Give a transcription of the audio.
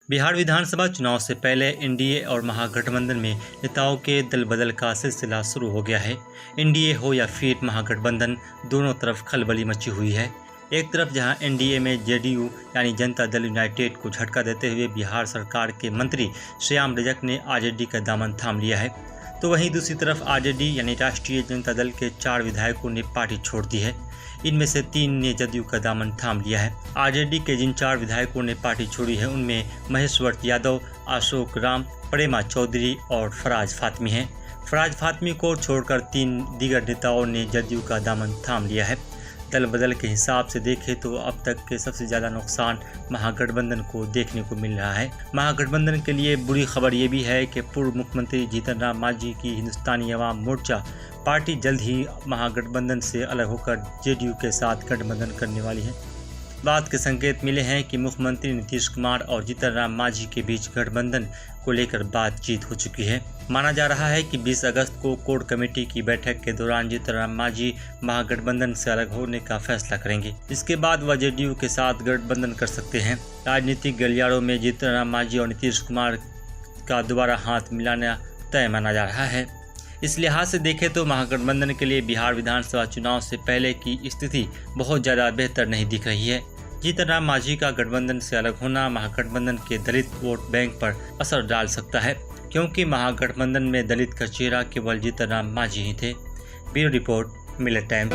बिहार विधानसभा चुनाव से पहले एनडीए और महागठबंधन में नेताओं के दल बदल का सिलसिला शुरू हो गया है। एनडीए हो या फिर महागठबंधन, दोनों तरफ खलबली मची हुई है। एक तरफ जहां एनडीए में जेडीयू यानी जनता दल यूनाइटेड को झटका देते हुए बिहार सरकार के मंत्री श्याम रजक ने आरजेडी का दामन थाम लिया है, तो वहीं दूसरी तरफ आरजेडी यानी राष्ट्रीय जनता दल के 4 विधायकों ने पार्टी छोड़ दी है। इनमें से 3 ने जदयू का दामन थाम लिया है। आरजेडी के जिन 4 विधायकों ने पार्टी छोड़ी है उनमें महेश्वर यादव, अशोक राम, प्रेमा चौधरी और फराज फातमी हैं। फराज फातमी को छोड़कर 3 दीगर नेताओं ने जदयू का दामन थाम लिया है। दल बदल के हिसाब से देखें तो अब तक के सबसे ज़्यादा नुकसान महागठबंधन को देखने को मिल रहा है। महागठबंधन के लिए बुरी खबर ये भी है कि पूर्व मुख्यमंत्री जीतन राम मांझी की हिंदुस्तानी अवाम मोर्चा पार्टी जल्द ही महागठबंधन से अलग होकर जेडीयू के साथ गठबंधन करने वाली है। बात के संकेत मिले हैं कि मुख्यमंत्री नीतीश कुमार और जीतन राम मांझी के बीच गठबंधन को लेकर बातचीत हो चुकी है। माना जा रहा है कि 20 अगस्त को कोर कमेटी की बैठक के दौरान जीतन राम मांझी महागठबंधन से अलग होने का फैसला करेंगे। इसके बाद वह जेडीयू के साथ गठबंधन कर सकते हैं। राजनीतिक गलियारों में जीतन राम मांझी और नीतीश कुमार का दोबारा हाथ मिलाना तय माना जा रहा है। इस लिहाज से देखें तो महागठबंधन के लिए बिहार विधानसभा चुनाव से पहले की स्थिति बहुत ज़्यादा बेहतर नहीं दिख रही है। जीतन राम मांझी का गठबंधन से अलग होना महागठबंधन के दलित वोट बैंक पर असर डाल सकता है, क्योंकि महागठबंधन में दलित का चेहरा केवल जीतन राम मांझी ही थे। Bureau report, millet times.